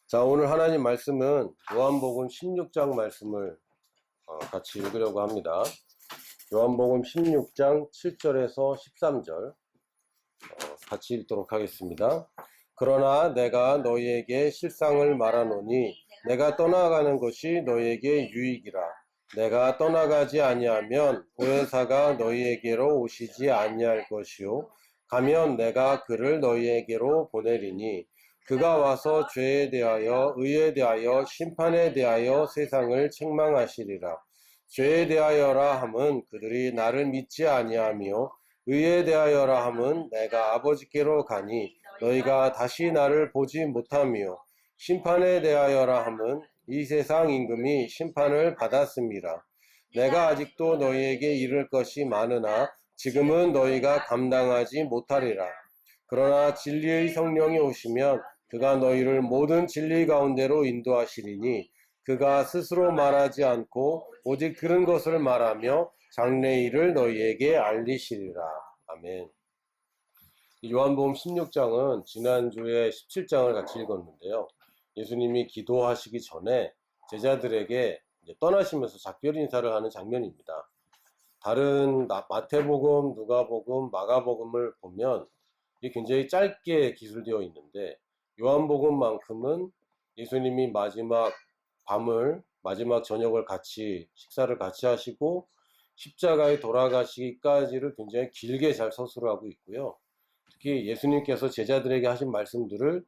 자, 오늘 하나님 말씀은 요한복음 16장 말씀을 같이 읽으려고 합니다. 요한복음 16장 7절에서 13절 같이 읽도록 하겠습니다. 그러나 내가 너희에게 실상을 말하노니 내가 떠나가는 것이 너희에게 유익이라. 내가 떠나가지 아니하면 보혜사가 너희에게로 오시지 아니할 것이요 가면 내가 그를 너희에게로 보내리니 그가 와서 죄에 대하여 의에 대하여 심판에 대하여 세상을 책망하시리라. 죄에 대하여라 함은 그들이 나를 믿지 아니하며 의에 대하여라 함은 내가 아버지께로 가니 너희가 다시 나를 보지 못하며 심판에 대하여라 함은 이 세상 임금이 심판을 받았음이라. 내가 아직도 너희에게 이를 것이 많으나 지금은 너희가 감당하지 못하리라. 그러나 진리의 성령이 오시면 그가 너희를 모든 진리 가운데로 인도하시리니 그가 스스로 말하지 않고 오직 들은 것을 말하며 장래 일을 너희에게 알리시리라. 아멘. 요한복음 16장은 지난주에 17장을 같이 읽었는데요. 예수님이 기도하시기 전에 제자들에게 떠나시면서 작별 인사를 하는 장면입니다. 다른 마태복음, 누가복음, 마가복음을 보면 이게 굉장히 짧게 기술되어 있는데 요한복음만큼은 예수님이 마지막 저녁을 식사를 같이 하시고 십자가에 돌아가시기까지를 굉장히 길게 잘 서술을 하고 있고요. 특히 예수님께서 제자들에게 하신 말씀들을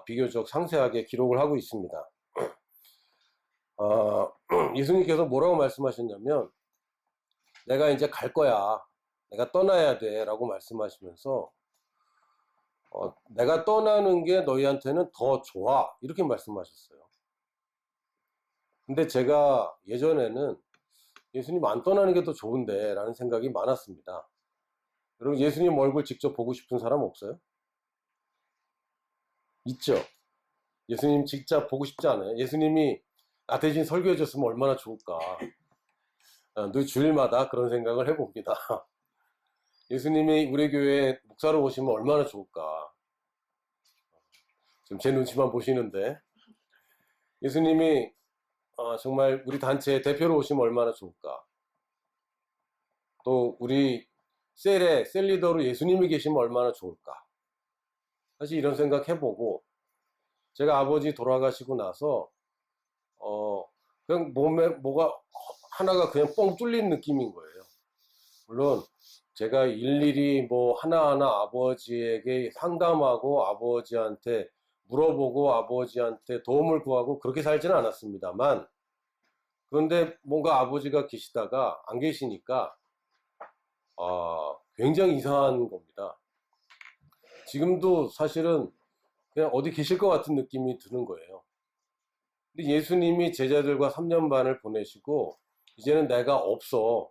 비교적 상세하게 기록을 하고 있습니다. 예수님께서 뭐라고 말씀하셨냐면 내가 이제 갈 거야. 내가 떠나야 돼 라고 말씀하시면서 내가 떠나는 게 너희한테는 더 좋아 이렇게 말씀하셨어요. 근데 제가 예전에는 예수님 안 떠나는 게 더 좋은데 라는 생각이 많았습니다. 여러분 예수님 얼굴 직접 보고 싶은 사람 없어요? 있죠. 예수님 직접 보고 싶지 않아요? 예수님이 나 대신 설교해 줬으면 얼마나 좋을까. 늘 주일마다 그런 생각을 해봅니다. 예수님이 우리 교회에 목사로 오시면 얼마나 좋을까. 지금 제 눈치만 보시는데 예수님이 정말 우리 단체의 대표로 오시면 얼마나 좋을까. 또 우리 셀 리더로 예수님이 계시면 얼마나 좋을까. 사실 이런 생각 해보고 제가 아버지 돌아가시고 나서 그냥 몸에 뭐가 하나가 그냥 뻥 뚫린 느낌인 거예요. 물론 제가 일일이 뭐 하나하나 아버지에게 상담하고 아버지한테 물어보고 아버지한테 도움을 구하고 그렇게 살지는 않았습니다만 그런데 뭔가 아버지가 계시다가 안 계시니까 굉장히 이상한 겁니다. 지금도 사실은 그냥 어디 계실 것 같은 느낌이 드는 거예요. 근데 예수님이 제자들과 3년 반을 보내시고 이제는 내가 없어.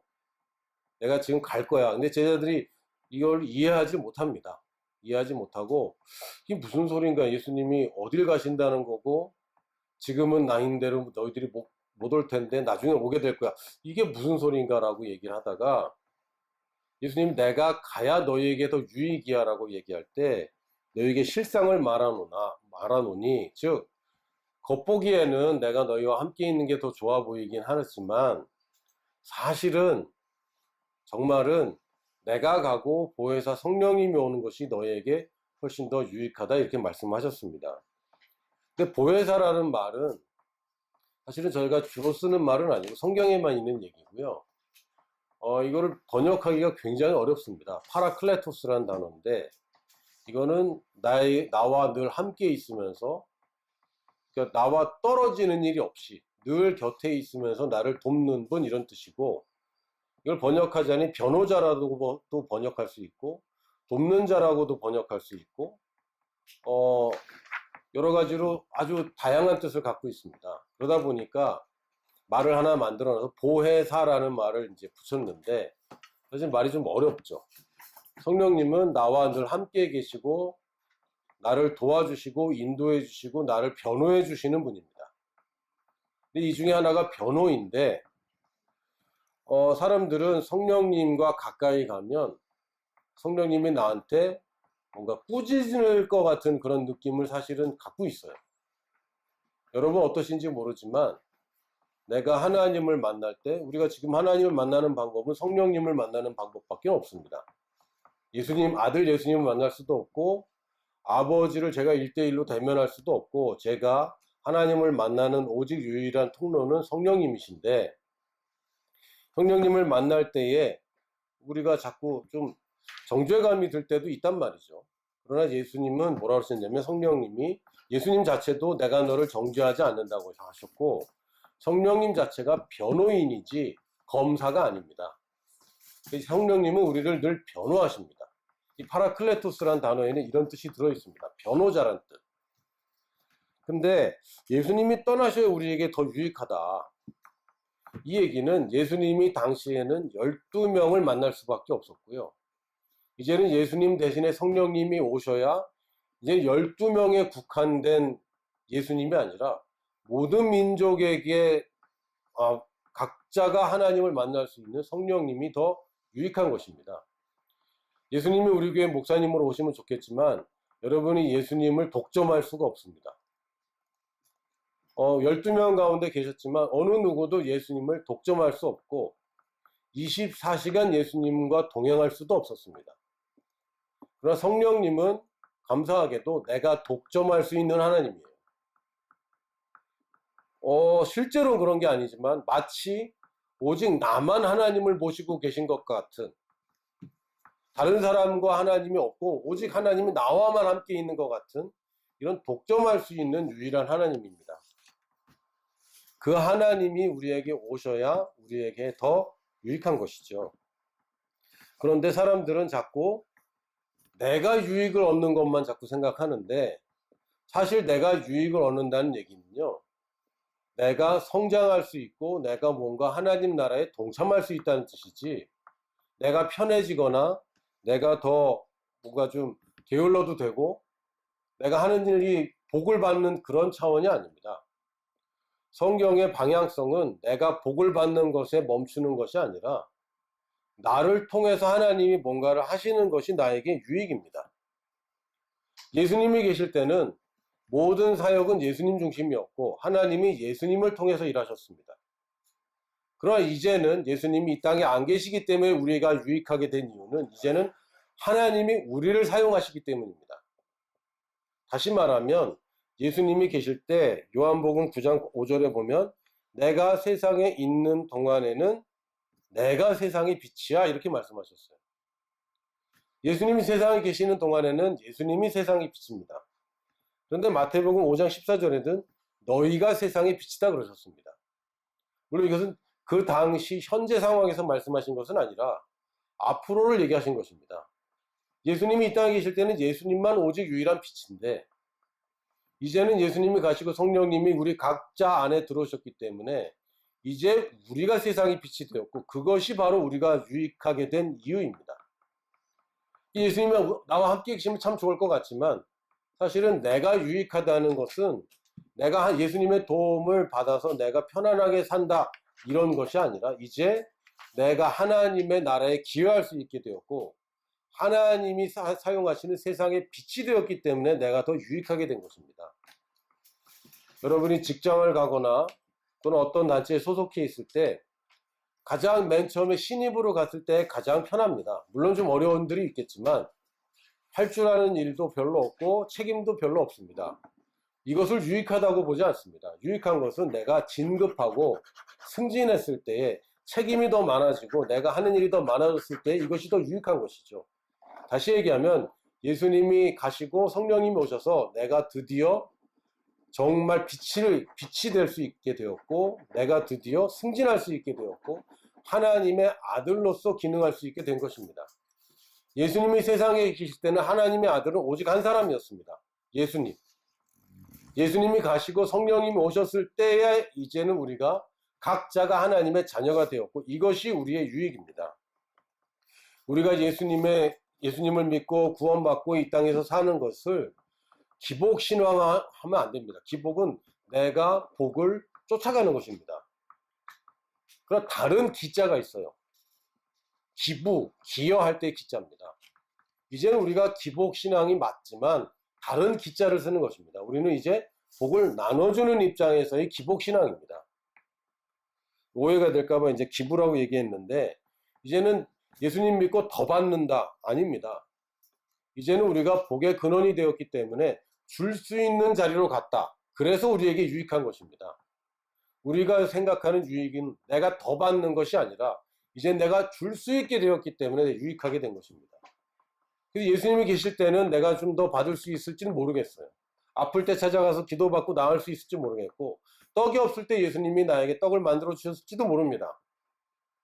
내가 지금 갈 거야. 근데 제자들이 이걸 이해하지 못합니다. 이해하지 못하고 이게 무슨 소린가. 예수님이 어딜 가신다는 거고 지금은 나인대로 너희들이 못 올 텐데 나중에 오게 될 거야. 이게 무슨 소린가 라고 얘기를 하다가 예수님 내가 가야 너희에게 더 유익이야 라고 얘기할 때 너희에게 실상을 말하노니 즉 겉보기에는 내가 너희와 함께 있는 게 더 좋아 보이긴 하지만 사실은 정말은 내가 가고 보혜사 성령님이 오는 것이 너희에게 훨씬 더 유익하다 이렇게 말씀하셨습니다. 근데 보혜사라는 말은 사실은 저희가 주로 쓰는 말은 아니고 성경에만 있는 얘기고요. 이거를 번역하기가 굉장히 어렵습니다. 파라클레토스라는 단어인데 이거는 나와 늘 함께 있으면서 그러니까 나와 떨어지는 일이 없이 늘 곁에 있으면서 나를 돕는 분 이런 뜻이고 이걸 번역하자니 변호자라고도 번역할 수 있고 돕는 자라고도 번역할 수 있고 여러 가지로 아주 다양한 뜻을 갖고 있습니다. 그러다 보니까 말을 하나 만들어놔서 보혜사라는 말을 이제 붙였는데 사실 말이 좀 어렵죠. 성령님은 나와 늘 함께 계시고 나를 도와주시고 인도해 주시고 나를 변호해 주시는 분입니다. 근데 이 중에 하나가 변호인데 사람들은 성령님과 가까이 가면 성령님이 나한테 뭔가 꾸짖을 것 같은 그런 느낌을 사실은 갖고 있어요. 여러분 어떠신지 모르지만 내가 하나님을 만날 때 우리가 지금 하나님을 만나는 방법은 성령님을 만나는 방법밖에 없습니다. 아들 예수님을 만날 수도 없고 아버지를 제가 1대1로 대면할 수도 없고 제가 하나님을 만나는 오직 유일한 통로는 성령님이신데 성령님을 만날 때에 우리가 자꾸 좀 정죄감이 들 때도 있단 말이죠. 그러나 예수님은 뭐라고 하셨냐면 성령님이 예수님 자체도 내가 너를 정죄하지 않는다고 하셨고 성령님 자체가 변호인이지 검사가 아닙니다. 성령님은 우리를 늘 변호하십니다. 이 파라클레토스란 단어에는 이런 뜻이 들어있습니다. 변호자란 뜻. 근데 예수님이 떠나셔야 우리에게 더 유익하다. 이 얘기는 예수님이 당시에는 12명을 만날 수밖에 없었고요. 이제는 예수님 대신에 성령님이 오셔야 이제 12명에 국한된 예수님이 아니라 모든 민족에게 각자가 하나님을 만날 수 있는 성령님이 더 유익한 것입니다. 예수님이 우리 교회 목사님으로 오시면 좋겠지만 여러분이 예수님을 독점할 수가 없습니다. 12명 가운데 계셨지만 어느 누구도 예수님을 독점할 수 없고 24시간 예수님과 동행할 수도 없었습니다. 그러나 성령님은 감사하게도 내가 독점할 수 있는 하나님이에요. 실제로 그런 게 아니지만 마치 오직 나만 하나님을 모시고 계신 것 같은 다른 사람과 하나님이 없고 오직 하나님이 나와만 함께 있는 것 같은 이런 독점할 수 있는 유일한 하나님입니다. 그 하나님이 우리에게 오셔야 우리에게 더 유익한 것이죠. 그런데 사람들은 자꾸 내가 유익을 얻는 것만 자꾸 생각하는데 사실 내가 유익을 얻는다는 얘기는요. 내가 성장할 수 있고 내가 뭔가 하나님 나라에 동참할 수 있다는 뜻이지 내가 편해지거나 내가 더 뭔가 좀 게을러도 되고 내가 하는 일이 복을 받는 그런 차원이 아닙니다. 성경의 방향성은 내가 복을 받는 것에 멈추는 것이 아니라 나를 통해서 하나님이 뭔가를 하시는 것이 나에게 유익입니다. 예수님이 계실 때는 모든 사역은 예수님 중심이었고 하나님이 예수님을 통해서 일하셨습니다. 그러나 이제는 예수님이 이 땅에 안 계시기 때문에 우리가 유익하게 된 이유는 이제는 하나님이 우리를 사용하시기 때문입니다. 다시 말하면 예수님이 계실 때 요한복음 9장 5절에 보면 내가 세상에 있는 동안에는 내가 세상의 빛이야 이렇게 말씀하셨어요. 예수님이 세상에 계시는 동안에는 예수님이 세상의 빛입니다. 그런데 마태복음 5장 14절에는 너희가 세상의 빛이다 그러셨습니다. 물론 이것은 그 당시 현재 상황에서 말씀하신 것은 아니라 앞으로를 얘기하신 것입니다. 예수님이 이 땅에 계실 때는 예수님만 오직 유일한 빛인데 이제는 예수님이 가시고 성령님이 우리 각자 안에 들어오셨기 때문에 이제 우리가 세상의 빛이 되었고 그것이 바로 우리가 유익하게 된 이유입니다. 예수님이 나와 함께 계시면 참 좋을 것 같지만 사실은 내가 유익하다는 것은 내가 예수님의 도움을 받아서 내가 편안하게 산다 이런 것이 아니라 이제 내가 하나님의 나라에 기여할 수 있게 되었고 하나님이 사용하시는 세상의 빛이 되었기 때문에 내가 더 유익하게 된 것입니다. 여러분이 직장을 가거나 또는 어떤 단체에 소속해 있을 때 가장 맨 처음에 신입으로 갔을 때 가장 편합니다. 물론 좀 어려운 일이 있겠지만 할 줄 아는 일도 별로 없고 책임도 별로 없습니다. 이것을 유익하다고 보지 않습니다. 유익한 것은 내가 진급하고 승진했을 때에 책임이 더 많아지고 내가 하는 일이 더 많아졌을 때 이것이 더 유익한 것이죠. 다시 얘기하면 예수님이 가시고 성령님이 오셔서 내가 드디어 정말 빛이 될 수 있게 되었고 내가 드디어 승진할 수 있게 되었고 하나님의 아들로서 기능할 수 있게 된 것입니다. 예수님이 세상에 계실 때는 하나님의 아들은 오직 한 사람이었습니다. 예수님. 예수님이 가시고 성령님이 오셨을 때에 이제는 우리가 각자가 하나님의 자녀가 되었고 이것이 우리의 유익입니다. 우리가 예수님을 믿고 구원받고 이 땅에서 사는 것을 기복 신앙하면 안 됩니다. 기복은 내가 복을 쫓아가는 것입니다. 그러나 다른 기자가 있어요. 기여할 때의 기자입니다. 이제는 우리가 기복 신앙이 맞지만 다른 기자를 쓰는 것입니다. 우리는 이제 복을 나눠주는 입장에서의 기복신앙입니다. 오해가 될까봐 이제 기부라고 얘기했는데, 이제는 예수님 믿고 더 받는다. 아닙니다. 이제는 우리가 복의 근원이 되었기 때문에 줄 수 있는 자리로 갔다. 그래서 우리에게 유익한 것입니다. 우리가 생각하는 유익은 내가 더 받는 것이 아니라 이제 내가 줄 수 있게 되었기 때문에 유익하게 된 것입니다. 그래서 예수님이 계실 때는 내가 좀 더 받을 수 있을지는 모르겠어요. 아플 때 찾아가서 기도받고 나을 수 있을지 모르겠고, 떡이 없을 때 예수님이 나에게 떡을 만들어 주셨을지도 모릅니다.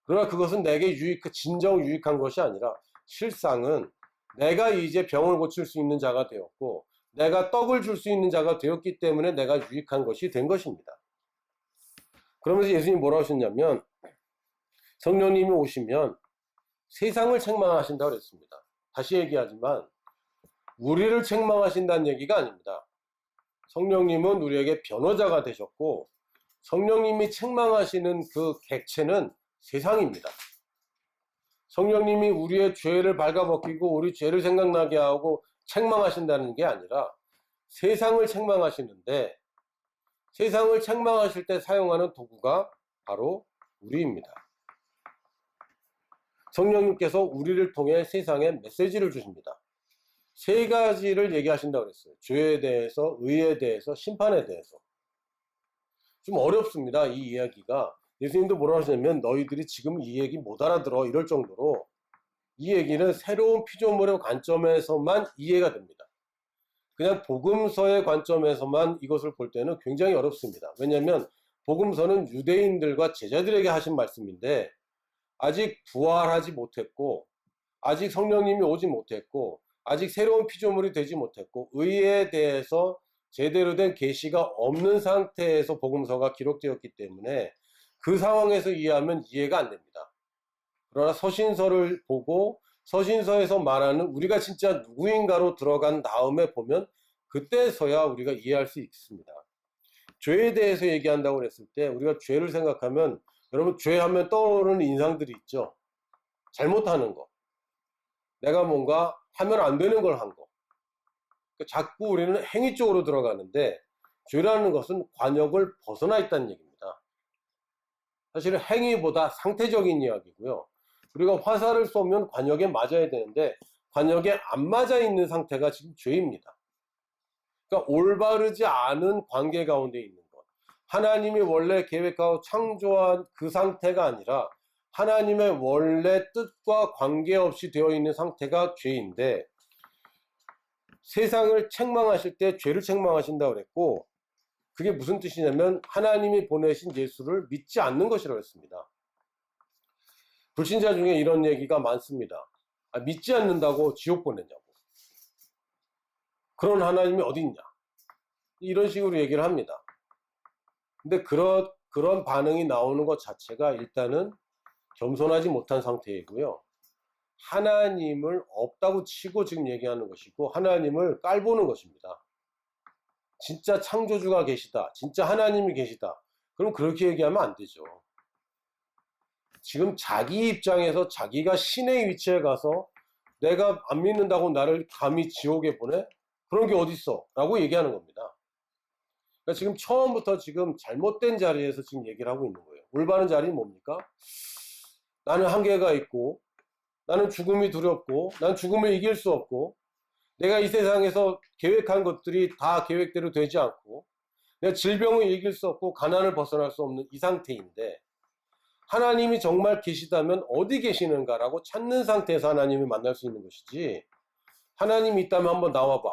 그러나 그것은 내게 진정 유익한 것이 아니라 실상은 내가 이제 병을 고칠 수 있는 자가 되었고 내가 떡을 줄 수 있는 자가 되었기 때문에 내가 유익한 것이 된 것입니다. 그러면서 예수님이 뭐라고 하셨냐면, 성령님이 오시면 세상을 책망하신다고 그랬습니다. 다시 얘기하지만 우리를 책망하신다는 얘기가 아닙니다. 성령님은 우리에게 변호자가 되셨고 성령님이 책망하시는 그 객체는 세상입니다. 성령님이 우리의 죄를 발가벗기고 우리 죄를 생각나게 하고 책망하신다는 게 아니라 세상을 책망하시는데, 세상을 책망하실 때 사용하는 도구가 바로 우리입니다. 성령님께서 우리를 통해 세상에 메시지를 주십니다. 세 가지를 얘기하신다고 그랬어요. 죄에 대해서, 의에 대해서, 심판에 대해서. 좀 어렵습니다, 이 이야기가. 예수님도 뭐라고 하시냐면 너희들이 지금 이 얘기 못 알아들어, 이럴 정도로 이 얘기는 새로운 피조물의 관점에서만 이해가 됩니다. 그냥 복음서의 관점에서만 이것을 볼 때는 굉장히 어렵습니다. 왜냐하면 복음서는 유대인들과 제자들에게 하신 말씀인데 아직 부활하지 못했고 아직 성령님이 오지 못했고 아직 새로운 피조물이 되지 못했고 의에 대해서 제대로 된 계시가 없는 상태에서 복음서가 기록되었기 때문에 그 상황에서 이해하면 이해가 안 됩니다. 그러나 서신서를 보고 서신서에서 말하는 우리가 진짜 누구인가로 들어간 다음에 보면 그때서야 우리가 이해할 수 있습니다. 죄에 대해서 얘기한다고 그랬을 때 우리가 죄를 생각하면, 여러분 죄하면 떠오르는 인상들이 있죠. 잘못하는 거, 내가 뭔가 하면 안 되는 걸 한 거. 자꾸 우리는 행위 쪽으로 들어가는데 죄라는 것은 관역을 벗어나 있다는 얘기입니다. 사실은 행위보다 상태적인 이야기고요. 우리가 화살을 쏘면 관역에 맞아야 되는데 관역에 안 맞아 있는 상태가 지금 죄입니다. 그러니까 올바르지 않은 관계 가운데 있는 것. 하나님이 원래 계획하고 창조한 그 상태가 아니라 하나님의 원래 뜻과 관계없이 되어 있는 상태가 죄인데, 세상을 책망하실 때 죄를 책망하신다고 그랬고, 그게 무슨 뜻이냐면 하나님이 보내신 예수를 믿지 않는 것이라고 했습니다. 불신자 중에 이런 얘기가 많습니다. 믿지 않는다고 지옥 보내냐고. 그런 하나님이 어디 있냐. 이런 식으로 얘기를 합니다. 근데 그런 반응이 나오는 것 자체가 일단은 겸손하지 못한 상태이고요. 하나님을 없다고 치고 지금 얘기하는 것이고 하나님을 깔보는 것입니다. 진짜 창조주가 계시다, 진짜 하나님이 계시다, 그럼 그렇게 얘기하면 안 되죠. 지금 자기 입장에서 자기가 신의 위치에 가서 내가 안 믿는다고 나를 감히 지옥에 보내? 그런 게 어딨어? 라고 얘기하는 겁니다. 그러니까 지금 처음부터 지금 잘못된 자리에서 지금 얘기를 하고 있는 거예요. 올바른 자리는 뭡니까? 나는 한계가 있고 나는 죽음이 두렵고 난 죽음을 이길 수 없고 내가 이 세상에서 계획한 것들이 다 계획대로 되지 않고 내가 질병을 이길 수 없고 가난을 벗어날 수 없는 이 상태인데, 하나님이 정말 계시다면 어디 계시는가라고 찾는 상태에서 하나님을 만날 수 있는 것이지, 하나님이 있다면 한번 나와봐,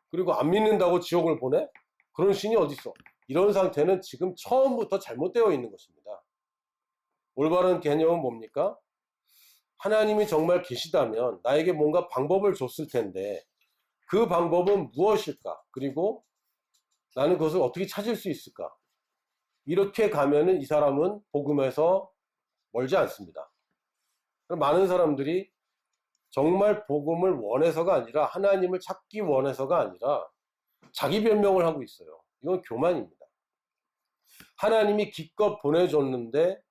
그리고 안 믿는다고 지옥을 보내? 그런 신이 어딨어? 이런 상태는 지금 처음부터 잘못되어 있는 것입니다. 올바른 개념은 뭡니까? 하나님이 정말 계시다면 나에게 뭔가 방법을 줬을 텐데 그 방법은 무엇일까? 그리고 나는 그것을 어떻게 찾을 수 있을까? 이렇게 가면은 이 사람은 복음에서 멀지 않습니다. 많은 사람들이 정말 복음을 원해서가 아니라 하나님을 찾기 원해서가 아니라 자기 변명을 하고 있어요. 이건 교만입니다. 하나님이 기껏 보내줬는데,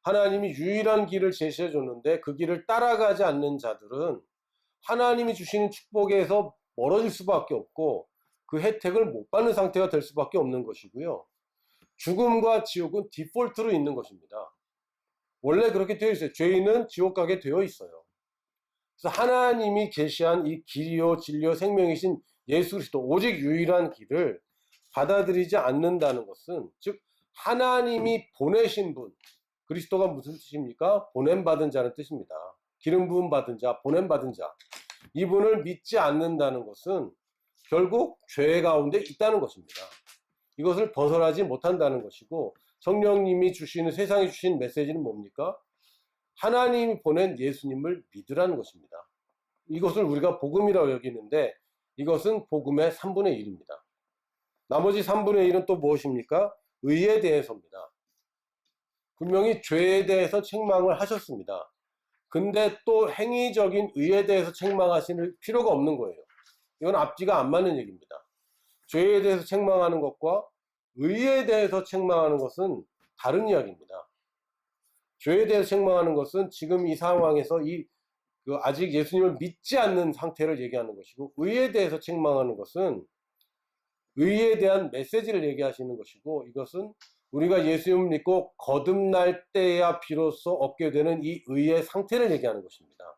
하나님이 유일한 길을 제시해줬는데 그 길을 따라가지 않는 자들은 하나님이 주시는 축복에서 멀어질 수밖에 없고 그 혜택을 못 받는 상태가 될 수밖에 없는 것이고요. 죽음과 지옥은 디폴트로 있는 것입니다. 원래 그렇게 되어 있어요. 죄인은 지옥 가게 되어 있어요. 그래서 하나님이 계시한 이 길이요 진리요 생명이신 예수 그리스도 오직 유일한 길을 받아들이지 않는다는 것은, 즉 하나님이 보내신 분, 그리스도가 무슨 뜻입니까? 보냄받은 자는 뜻입니다. 기름 부음 받은 자, 보냄받은 자, 이분을 믿지 않는다는 것은 결국 죄 가운데 있다는 것입니다. 이것을 벗어나지 못한다는 것이고, 성령님이 주시는, 세상에 주신 메시지는 뭡니까? 하나님이 보낸 예수님을 믿으라는 것입니다. 이것을 우리가 복음이라고 여기는데, 이것은 복음의 3분의 1입니다. 나머지 3분의 1은 또 무엇입니까? 의에 대해서입니다. 분명히 죄에 대해서 책망을 하셨습니다. 근데 또 행위적인 의에 대해서 책망하실 필요가 없는 거예요. 이건 앞뒤가 안 맞는 얘기입니다. 죄에 대해서 책망하는 것과 의에 대해서 책망하는 것은 다른 이야기입니다. 죄에 대해서 책망하는 것은 지금 이 상황에서 아직 예수님을 믿지 않는 상태를 얘기하는 것이고, 의에 대해서 책망하는 것은 의에 대한 메시지를 얘기하시는 것이고, 이것은 우리가 예수님을 믿고 거듭날 때야 비로소 얻게 되는 이 의의 상태를 얘기하는 것입니다.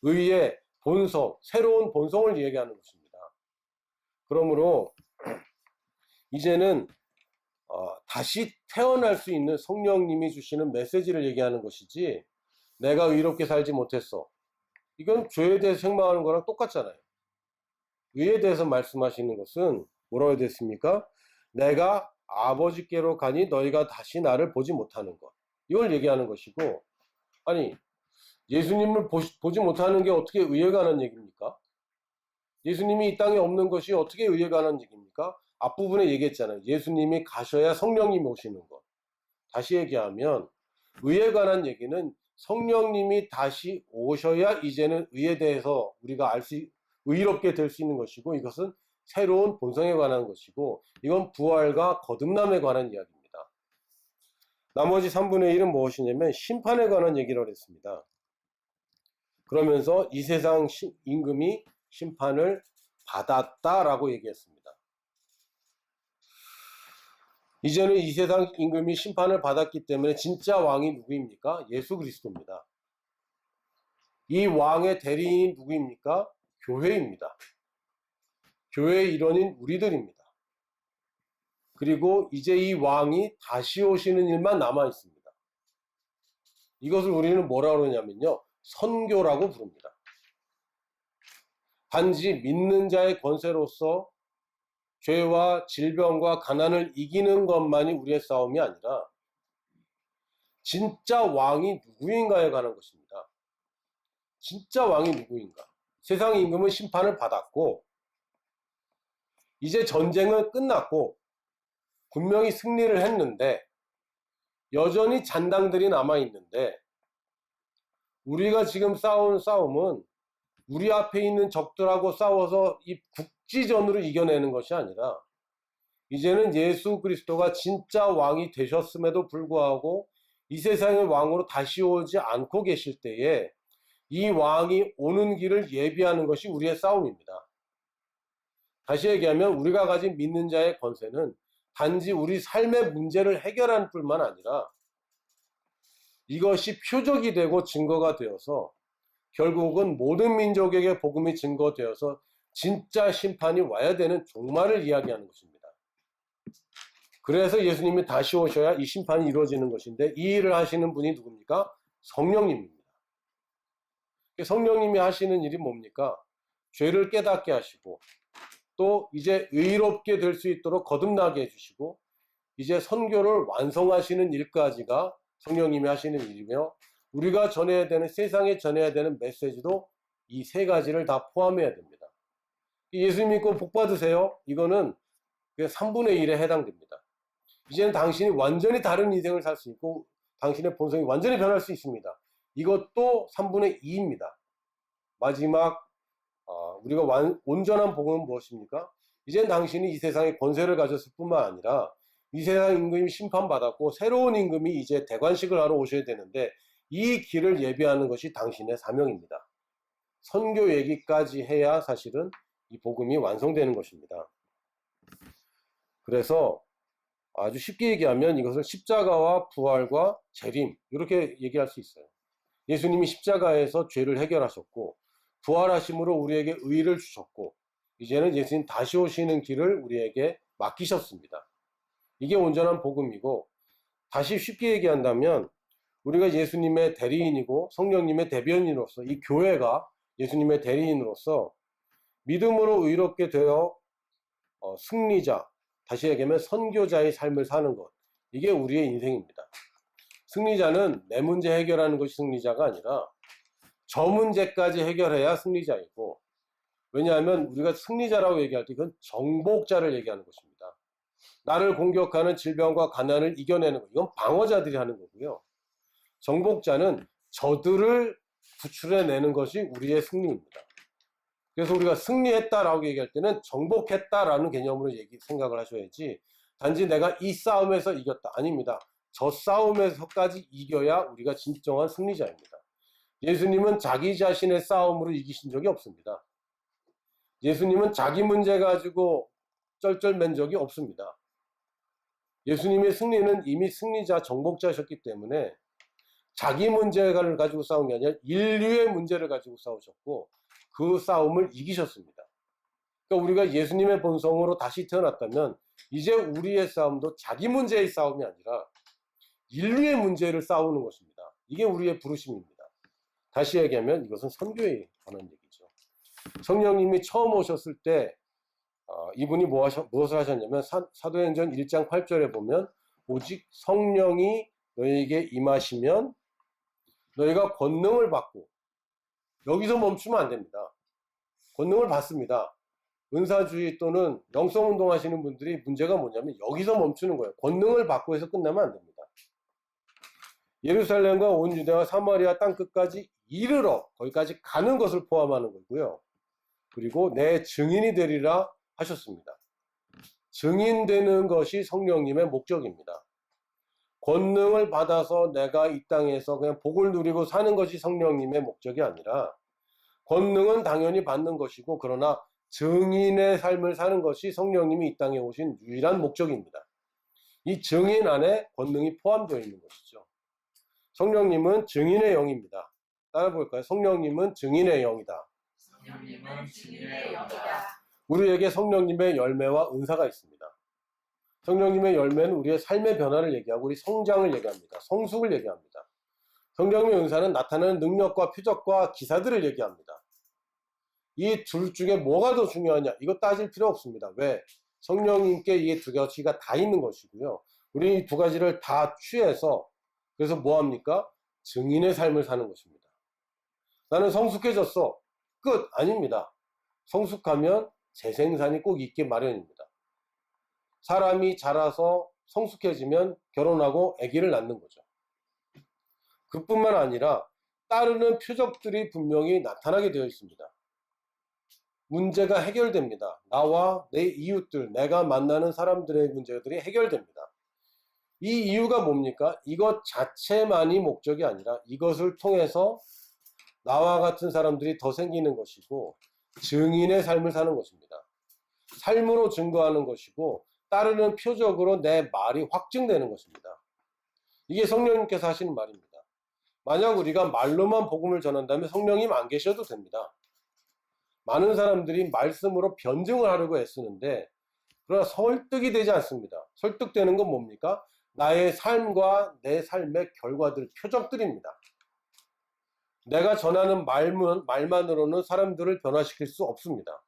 의의 본성, 새로운 본성을 얘기하는 것입니다. 그러므로 이제는 다시 태어날 수 있는 성령님이 주시는 메시지를 얘기하는 것이지, 내가 의롭게 살지 못했어, 이건 죄에 대해서 책망하는 거랑 똑같잖아요. 의에 대해서 말씀하시는 것은 뭐라고 됐습니까? 내가 아버지께로 가니 너희가 다시 나를 보지 못하는 것, 이걸 얘기하는 것이고, 아니 예수님을 보지 못하는 게 어떻게 의에 관한 얘기입니까? 예수님이 이 땅에 없는 것이 어떻게 의에 관한 얘기입니까? 앞부분에 얘기했잖아요. 예수님이 가셔야 성령님이 오시는 것. 다시 얘기하면 의에 관한 얘기는 성령님이 다시 오셔야 이제는 의에 대해서 우리가 의롭게 될 수 있는 것이고, 이것은 새로운 본성에 관한 것이고, 이건 부활과 거듭남에 관한 이야기입니다. 나머지 3분의 1은 무엇이냐면 심판에 관한 얘기를 했습니다. 그러면서 이 세상 임금이 심판을 받았다라고 얘기했습니다. 이제는 이 세상 임금이 심판을 받았기 때문에 진짜 왕이 누구입니까? 예수 그리스도입니다. 이 왕의 대리인이 누구입니까? 교회입니다. 교회의 일원인 우리들입니다. 그리고 이제 이 왕이 다시 오시는 일만 남아 있습니다. 이것을 우리는 뭐라고 그러냐면요, 선교라고 부릅니다. 단지 믿는 자의 권세로서 죄와 질병과 가난을 이기는 것만이 우리의 싸움이 아니라 진짜 왕이 누구인가에 관한 것입니다. 진짜 왕이 누구인가? 세상 임금은 심판을 받았고, 이제 전쟁은 끝났고 분명히 승리를 했는데 여전히 잔당들이 남아있는데, 우리가 지금 싸우는 싸움은 우리 앞에 있는 적들하고 싸워서 이 국지전으로 이겨내는 것이 아니라, 이제는 예수 그리스도가 진짜 왕이 되셨음에도 불구하고 이 세상의 왕으로 다시 오지 않고 계실 때에 이 왕이 오는 길을 예비하는 것이 우리의 싸움입니다. 다시 얘기하면 우리가 가진 믿는 자의 권세는 단지 우리 삶의 문제를 해결할 뿐만 아니라 이것이 표적이 되고 증거가 되어서 결국은 모든 민족에게 복음이 증거되어서 진짜 심판이 와야 되는 종말을 이야기하는 것입니다. 그래서 예수님이 다시 오셔야 이 심판이 이루어지는 것인데, 이 일을 하시는 분이 누굽니까? 성령님입니다. 성령님이 하시는 일이 뭡니까? 죄를 깨닫게 하시고, 또 이제 의롭게 될 수 있도록 거듭나게 해주시고, 이제 선교를 완성하시는 일까지가 성령님이 하시는 일이며, 우리가 전해야 되는, 세상에 전해야 되는 메시지도 이 세 가지를 다 포함해야 됩니다. 예수 믿고 복 받으세요, 이거는 3분의 1에 해당됩니다. 이제는 당신이 완전히 다른 인생을 살 수 있고 당신의 본성이 완전히 변할 수 있습니다. 이것도 3분의 2입니다. 마지막 우리가 온전한 복음은 무엇입니까? 이제는 당신이 이 세상에 권세를 가졌을 뿐만 아니라 이 세상 임금이 심판받았고 새로운 임금이 이제 대관식을 하러 오셔야 되는데, 이 길을 예비하는 것이 당신의 사명입니다. 선교 얘기까지 해야 사실은 이 복음이 완성되는 것입니다. 그래서 아주 쉽게 얘기하면 이것을 십자가와 부활과 재림 이렇게 얘기할 수 있어요. 예수님이 십자가에서 죄를 해결하셨고 부활하심으로 우리에게 의를 주셨고 이제는 예수님 다시 오시는 길을 우리에게 맡기셨습니다. 이게 온전한 복음이고 다시 쉽게 얘기한다면 우리가 예수님의 대리인이고 성령님의 대변인으로서 이 교회가 예수님의 대리인으로서 믿음으로 의롭게 되어 승리자, 다시 얘기하면 선교자의 삶을 사는 것, 이게 우리의 인생입니다. 승리자는 내 문제 해결하는 것이 승리자가 아니라 저 문제까지 해결해야 승리자이고, 왜냐하면 우리가 승리자라고 얘기할 때 이건 정복자를 얘기하는 것입니다. 나를 공격하는 질병과 가난을 이겨내는 것, 이건 방어자들이 하는 거고요. 정복자는 저들을 구출해내는 것이 우리의 승리입니다. 그래서 우리가 승리했다라고 얘기할 때는 정복했다라는 개념으로 생각을 하셔야지 단지 내가 이 싸움에서 이겼다. 아닙니다. 저 싸움에서까지 이겨야 우리가 진정한 승리자입니다. 예수님은 자기 자신의 싸움으로 이기신 적이 없습니다. 예수님은 자기 문제 가지고 쩔쩔맨 적이 없습니다. 예수님의 승리는 이미 승리자, 정복자셨기 때문에 자기 문제를 가지고 싸운 게 아니라 인류의 문제를 가지고 싸우셨고 그 싸움을 이기셨습니다. 그러니까 우리가 예수님의 본성으로 다시 태어났다면 이제 우리의 싸움도 자기 문제의 싸움이 아니라 인류의 문제를 싸우는 것입니다. 이게 우리의 부르심입니다. 다시 얘기하면 이것은 선교에 관한 얘기죠. 성령님이 처음 오셨을 때 이분이 무엇을 하셨냐면 사도행전 1장 8절에 보면 오직 성령이 너희에게 임하시면 너희가 권능을 받고, 여기서 멈추면 안 됩니다. 권능을 받습니다. 은사주의 또는 영성운동 하시는 분들이 문제가 뭐냐면 여기서 멈추는 거예요. 권능을 받고 해서 끝나면 안 됩니다. 예루살렘과 온 유대와 사마리아 땅끝까지 이르러 거기까지 가는 것을 포함하는 거고요. 그리고 내 증인이 되리라 하셨습니다. 증인되는 것이 성령님의 목적입니다. 권능을 받아서 내가 이 땅에서 그냥 복을 누리고 사는 것이 성령님의 목적이 아니라 권능은 당연히 받는 것이고 그러나 증인의 삶을 사는 것이 성령님이 이 땅에 오신 유일한 목적입니다. 이 증인 안에 권능이 포함되어 있는 것이죠. 성령님은 증인의 영입니다. 따라 볼까요? 성령님은 증인의 영이다. 성령님은 증인의 영이다. 우리에게 성령님의 열매와 은사가 있습니다. 성령님의 열매는 우리의 삶의 변화를 얘기하고 우리 성장을 얘기합니다. 성숙을 얘기합니다. 성령님의 은사는 나타나는 능력과 표적과 기사들을 얘기합니다. 이 둘 중에 뭐가 더 중요하냐? 이거 따질 필요 없습니다. 왜? 성령님께 이 두 가지가 다 있는 것이고요. 우리 이 두 가지를 다 취해서 그래서 뭐합니까? 증인의 삶을 사는 것입니다. 나는 성숙해졌어. 끝! 아닙니다. 성숙하면 재생산이 꼭 있게 마련입니다. 사람이 자라서 성숙해지면 결혼하고 아기를 낳는 거죠. 그뿐만 아니라 따르는 표적들이 분명히 나타나게 되어 있습니다. 문제가 해결됩니다. 나와 내 이웃들, 내가 만나는 사람들의 문제들이 해결됩니다. 이 이유가 뭡니까? 이것 자체만이 목적이 아니라 이것을 통해서 나와 같은 사람들이 더 생기는 것이고 증인의 삶을 사는 것입니다. 삶으로 증거하는 것이고 따르는 표적으로 내 말이 확증되는 것입니다. 이게 성령님께서 하시는 말입니다. 만약 우리가 말로만 복음을 전한다면 성령님 안 계셔도 됩니다. 많은 사람들이 말씀으로 변증을 하려고 애쓰는데 그러나 설득이 되지 않습니다. 설득되는 건 뭡니까? 나의 삶과 내 삶의 결과들, 표적들입니다. 내가 전하는 말만으로는 사람들을 변화시킬 수 없습니다.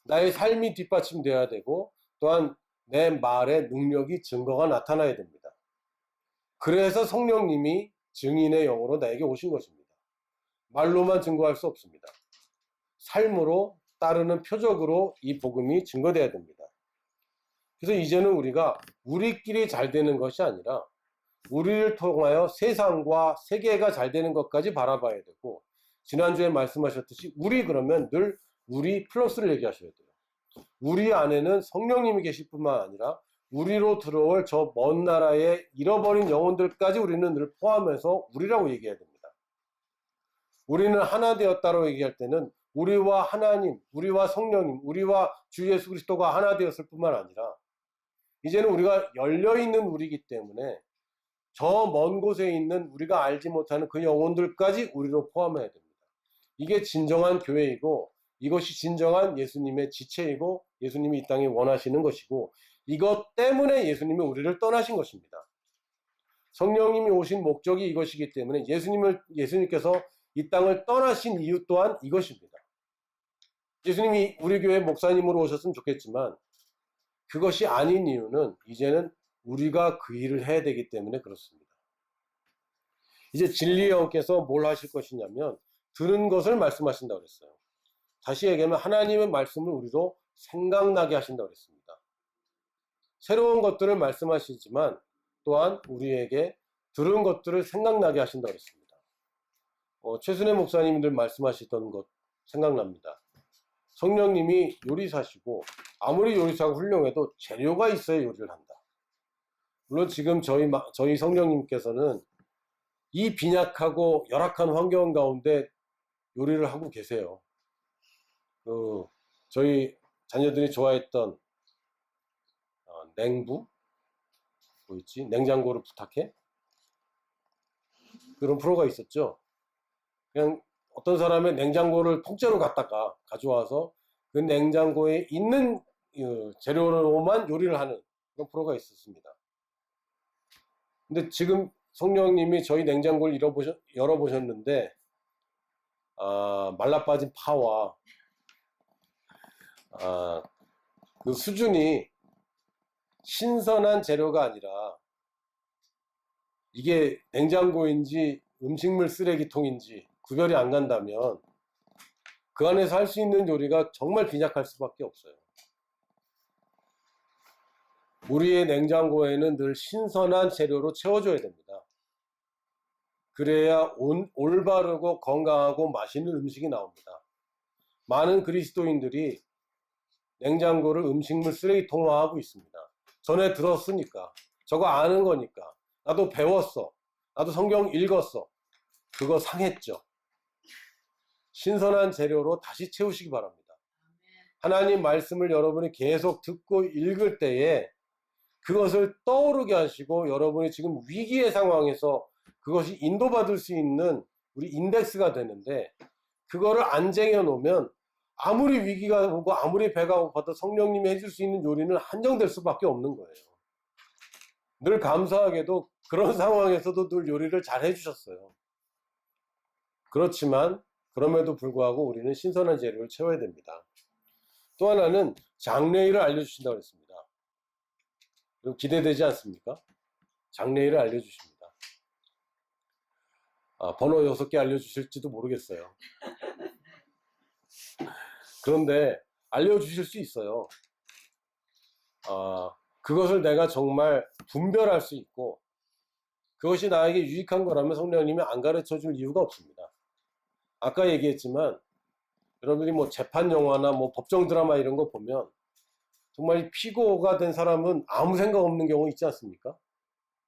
나의 삶이 뒷받침돼야 되고 또한 내 말의 능력이 증거가 나타나야 됩니다. 그래서 성령님이 증인의 영으로 나에게 오신 것입니다. 말로만 증거할 수 없습니다. 삶으로 따르는 표적으로 이 복음이 증거돼야 됩니다. 그래서 이제는 우리가 우리끼리 잘 되는 것이 아니라 우리를 통하여 세상과 세계가 잘 되는 것까지 바라봐야 되고 지난주에 말씀하셨듯이 우리 그러면 늘 우리 플러스를 얘기하셔야 돼요. 우리 안에는 성령님이 계실 뿐만 아니라 우리로 들어올 저 먼 나라의 잃어버린 영혼들까지 우리는 늘 포함해서 우리라고 얘기해야 됩니다. 우리는 하나 되었다고 얘기할 때는 우리와 하나님, 우리와 성령님, 우리와 주 예수 그리스도가 하나 되었을 뿐만 아니라 이제는 우리가 열려있는 우리이기 때문에 저 먼 곳에 있는 우리가 알지 못하는 그 영혼들까지 우리로 포함해야 됩니다. 이게 진정한 교회이고 이것이 진정한 예수님의 지체이고 예수님이 이 땅에 원하시는 것이고 이것 때문에 예수님이 우리를 떠나신 것입니다. 성령님이 오신 목적이 이것이기 때문에 예수님께서 이 땅을 떠나신 이유 또한 이것입니다. 예수님이 우리 교회 목사님으로 오셨으면 좋겠지만 그것이 아닌 이유는 이제는 우리가 그 일을 해야 되기 때문에 그렇습니다. 이제 진리의 영께서 뭘 하실 것이냐면 들은 것을 말씀하신다고 그랬어요. 다시 얘기하면 하나님의 말씀을 우리로 생각나게 하신다고 그랬습니다. 새로운 것들을 말씀하시지만 또한 우리에게 들은 것들을 생각나게 하신다고 그랬습니다. 최순애 목사님들 말씀하시던 것 생각납니다. 성령님이 요리사시고 아무리 요리사가 훌륭해도 재료가 있어야 요리를 한다. 물론 지금 저희 성령님께서는 이 빈약하고 열악한 환경 가운데 요리를 하고 계세요. 저희 자녀들이 좋아했던 냉부? 뭐 있지? 냉장고를 부탁해? 그런 프로가 있었죠. 그냥 어떤 사람의 냉장고를 통째로 갖다가 가져와서 그 냉장고에 있는 재료로만 요리를 하는 그런 프로가 있었습니다. 근데 지금 성령님이 저희 냉장고를 열어보셨는데 말라빠진 파와 그 수준이 신선한 재료가 아니라 이게 냉장고인지 음식물 쓰레기통인지 구별이 안 간다면 그 안에서 할 수 있는 요리가 정말 빈약할 수밖에 없어요. 우리의 냉장고에는 늘 신선한 재료로 채워줘야 됩니다. 그래야 올바르고 건강하고 맛있는 음식이 나옵니다. 많은 그리스도인들이 냉장고를 음식물 쓰레기통화하고 있습니다. 전에 들었으니까, 저거 아는 거니까, 나도 배웠어, 나도 성경 읽었어. 그거 상했죠. 신선한 재료로 다시 채우시기 바랍니다. 하나님 말씀을 여러분이 계속 듣고 읽을 때에 그것을 떠오르게 하시고 여러분이 지금 위기의 상황에서 그것이 인도받을 수 있는 우리 인덱스가 되는데 그거를 안 쟁여 놓으면 아무리 위기가 오고 아무리 배가 고파도 성령님이 해줄 수 있는 요리는 한정될 수밖에 없는 거예요. 늘 감사하게도 그런 상황에서도 늘 요리를 잘 해주셨어요. 그렇지만 그럼에도 불구하고 우리는 신선한 재료를 채워야 됩니다. 또 하나는 장례일을 알려주신다고 했습니다. 그럼 기대되지 않습니까? 장례일을 알려주십니다. 번호 6개 알려주실지도 모르겠어요. 그런데 알려주실 수 있어요. 그것을 내가 정말 분별할 수 있고 그것이 나에게 유익한 거라면 성령님이 안 가르쳐 줄 이유가 없습니다. 아까 얘기했지만 여러분이 뭐 재판 영화나 뭐 법정 드라마 이런 거 보면 정말 피고가 된 사람은 아무 생각 없는 경우 있지 않습니까?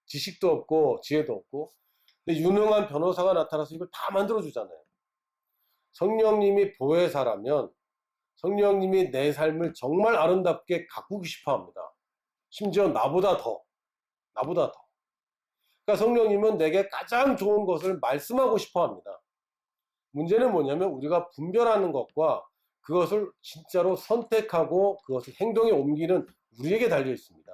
지식도 없고 지혜도 없고 근데 유능한 변호사가 나타나서 이걸 다 만들어주잖아요. 성령님이 보혜사라면 성령님이 내 삶을 정말 아름답게 가꾸고 싶어 합니다. 심지어 나보다 더. 그러니까 성령님은 내게 가장 좋은 것을 말씀하고 싶어 합니다. 문제는 뭐냐면 우리가 분별하는 것과 그것을 진짜로 선택하고 그것을 행동에 옮기는 우리에게 달려 있습니다.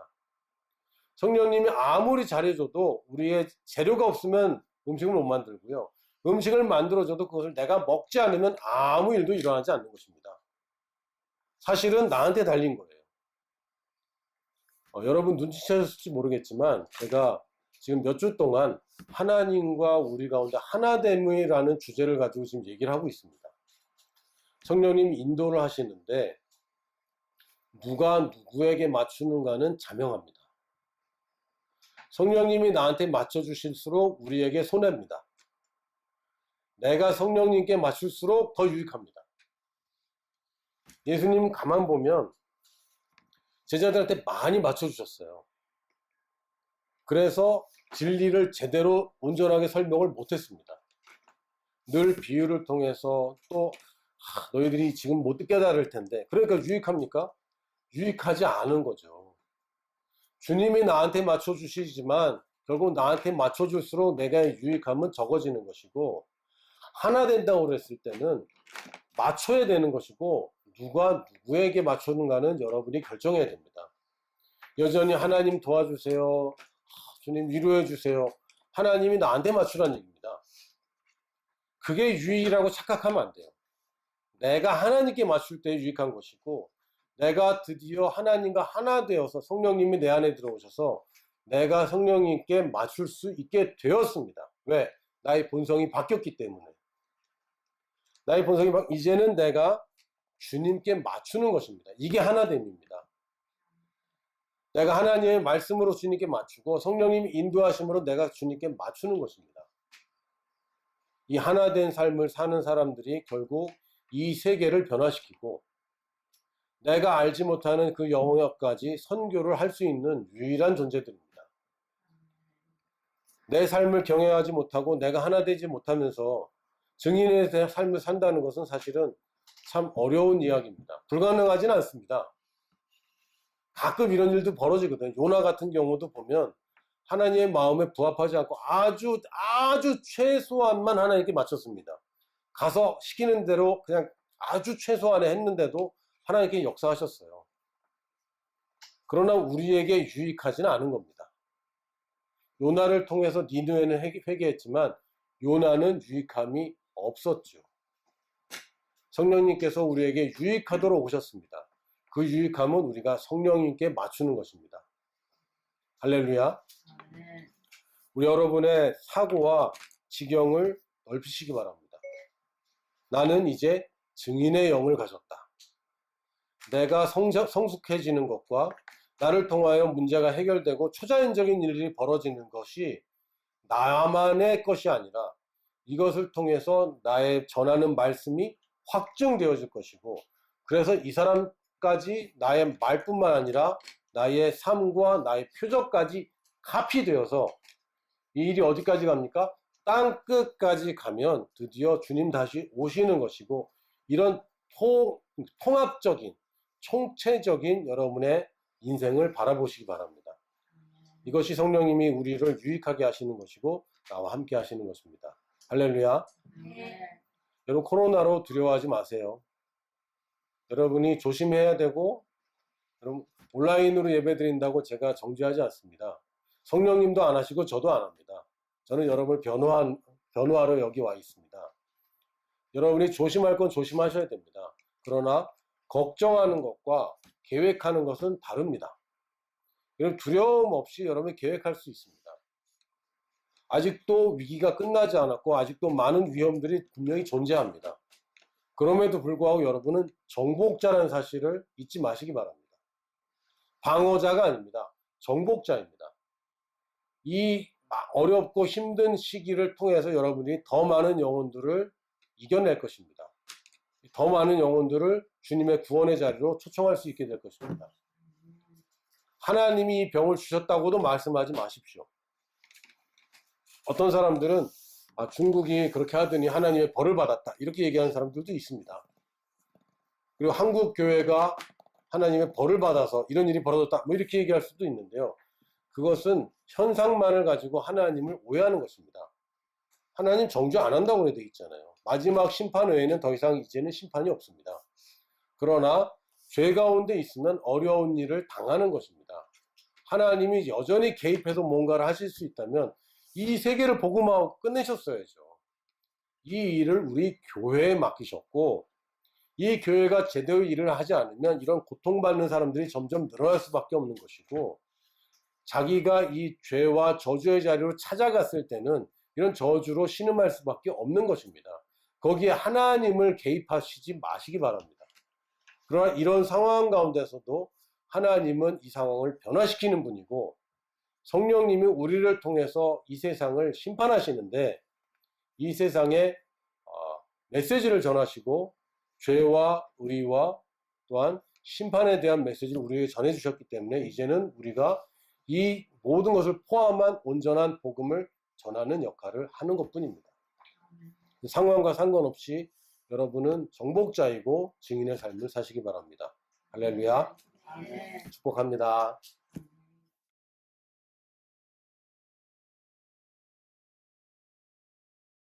성령님이 아무리 잘해줘도 우리의 재료가 없으면 음식을 못 만들고요. 음식을 만들어줘도 그것을 내가 먹지 않으면 아무 일도 일어나지 않는 것입니다. 사실은 나한테 달린 거예요. 여러분 눈치채셨을지 모르겠지만 제가 지금 몇 주 동안 하나님과 우리 가운데 하나됨이라는 주제를 가지고 지금 얘기를 하고 있습니다. 성령님이 인도를 하시는데 누가 누구에게 맞추는가는 자명합니다. 성령님이 나한테 맞춰주실수록 우리에게 손해입니다. 내가 성령님께 맞출수록 더 유익합니다. 예수님 가만 보면 제자들한테 많이 맞춰주셨어요. 그래서 진리를 제대로 온전하게 설명을 못했습니다. 늘 비유를 통해서 또 너희들이 지금 못 깨달을 텐데 그러니까 유익합니까? 유익하지 않은 거죠. 주님이 나한테 맞춰주시지만 결국 나한테 맞춰줄수록 내가 유익함은 적어지는 것이고, 하나 된다고 그랬을 때는 맞춰야 되는 것이고, 누가 누구에게 맞추는가는 여러분이 결정해야 됩니다. 여전히 하나님 도와주세요, 주님 위로해 주세요, 하나님이 나한테 맞추라는 얘기입니다. 그게 유익이라고 착각하면 안 돼요. 내가 하나님께 맞출 때 유익한 것이고, 내가 드디어 하나님과 하나 되어서 성령님이 내 안에 들어오셔서 내가 성령님께 맞출 수 있게 되었습니다. 왜? 나의 본성이 바뀌었기 때문에. 나의 본성이 이제는 내가 주님께 맞추는 것입니다. 이게 하나됨입니다. 내가 하나님의 말씀으로 주님께 맞추고 성령님이 인도하심으로 내가 주님께 맞추는 것입니다. 이 하나된 삶을 사는 사람들이 결국 이 세계를 변화시키고 내가 알지 못하는 그 영역까지 선교를 할 수 있는 유일한 존재들입니다. 내 삶을 경외하지 못하고 내가 하나 되지 못하면서 증인의 삶을 산다는 것은 사실은 참 어려운 이야기입니다. 불가능하진 않습니다. 가끔 이런 일도 벌어지거든요. 요나 같은 경우도 보면 하나님의 마음에 부합하지 않고 아주 최소한만 하나님께 맞췄습니다. 가서 시키는 대로 그냥 아주 최소한에 했는데도 하나님께 역사하셨어요. 그러나 우리에게 유익하지는 않은 겁니다. 요나를 통해서 니느웨는 회개했지만 요나는 유익함이 없었죠. 성령님께서 우리에게 유익하도록 오셨습니다. 그 유익함은 우리가 성령님께 맞추는 것입니다. 할렐루야. 우리 여러분의 사고와 지경을 넓히시기 바랍니다. 나는 이제 증인의 영을 가졌다. 내가 성숙해지는 것과 나를 통하여 문제가 해결되고 초자연적인 일이 벌어지는 것이 나만의 것이 아니라 이것을 통해서 나의 전하는 말씀이 확증되어질 것이고, 그래서 이 사람까지 나의 말뿐만 아니라 나의 삶과 나의 표적까지 합이 되어서 이 일이 어디까지 갑니까? 땅 끝까지 가면 드디어 주님 다시 오시는 것이고, 이런 통합적인 총체적인 여러분의 인생을 바라보시기 바랍니다. 이것이 성령님이 우리를 유익하게 하시는 것이고 나와 함께 하시는 것입니다. 할렐루야. 여러분, 코로나로 두려워하지 마세요. 여러분이 조심해야 되고, 여러분 온라인으로 예배드린다고 제가 정죄하지 않습니다. 성령님도 안 하시고 저도 안 합니다. 저는 여러분을 변호하러 여기 와 있습니다. 여러분이 조심할 건 조심하셔야 됩니다. 그러나 걱정하는 것과 계획하는 것은 다릅니다. 여러분, 두려움 없이 여러분이 계획할 수 있습니다. 아직도 위기가 끝나지 않았고 아직도 많은 위험들이 분명히 존재합니다. 그럼에도 불구하고 여러분은 정복자라는 사실을 잊지 마시기 바랍니다. 방어자가 아닙니다. 정복자입니다. 이 어렵고 힘든 시기를 통해서 여러분이 더 많은 영혼들을 이겨낼 것입니다. 더 많은 영혼들을 주님의 구원의 자리로 초청할 수 있게 될 것입니다. 하나님이 이 병을 주셨다고도 말씀하지 마십시오. 어떤 사람들은 중국이 그렇게 하더니 하나님의 벌을 받았다, 이렇게 얘기하는 사람들도 있습니다. 그리고 한국 교회가 하나님의 벌을 받아서 이런 일이 벌어졌다, 뭐 이렇게 얘기할 수도 있는데요. 그것은 현상만을 가지고 하나님을 오해하는 것입니다. 하나님 정죄 안 한다고 되어 있잖아요. 마지막 심판 외에는 더 이상 이제는 심판이 없습니다. 그러나 죄 가운데 있으면 어려운 일을 당하는 것입니다. 하나님이 여전히 개입해서 뭔가를 하실 수 있다면 이 세계를 복음화하고 끝내셨어야죠. 이 일을 우리 교회에 맡기셨고, 이 교회가 제대로 일을 하지 않으면 이런 고통받는 사람들이 점점 늘어날 수밖에 없는 것이고, 자기가 이 죄와 저주의 자리로 찾아갔을 때는 이런 저주로 신음할 수밖에 없는 것입니다. 거기에 하나님을 개입하시지 마시기 바랍니다. 그러나 이런 상황 가운데서도 하나님은 이 상황을 변화시키는 분이고, 성령님이 우리를 통해서 이 세상을 심판하시는데, 이 세상에 메시지를 전하시고 죄와 의와 또한 심판에 대한 메시지를 우리에게 전해주셨기 때문에 이제는 우리가 이 모든 것을 포함한 온전한 복음을 전하는 역할을 하는 것뿐입니다. 상황과 상관없이 여러분은 정복자이고 증인의 삶을 사시기 바랍니다. 할렐루야. 축복합니다.